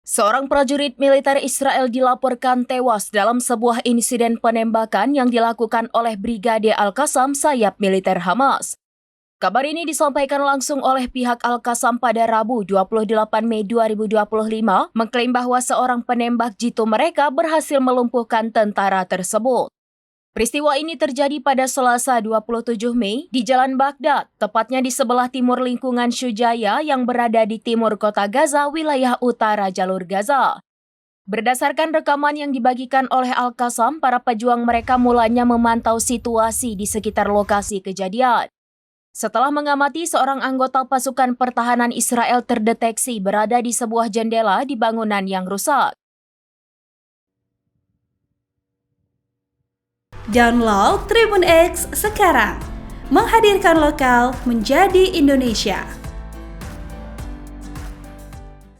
Seorang prajurit militer Israel dilaporkan tewas dalam sebuah insiden penembakan yang dilakukan oleh Brigade Al-Qassam sayap militer Hamas. Kabar ini disampaikan langsung oleh pihak Al-Qassam pada Rabu 28 Mei 2025, mengklaim bahwa seorang penembak jitu mereka berhasil melumpuhkan tentara tersebut. Peristiwa ini terjadi pada Selasa 27 Mei di Jalan Baghdad, tepatnya di sebelah timur lingkungan Syujaya yang berada di timur kota Gaza, wilayah utara jalur Gaza. Berdasarkan rekaman yang dibagikan oleh Al-Qassam, para pejuang mereka mulanya memantau situasi di sekitar lokasi kejadian. Setelah mengamati, seorang anggota pasukan pertahanan Israel terdeteksi berada di sebuah jendela di bangunan yang rusak. Download Tribun X sekarang, menghadirkan lokal menjadi Indonesia.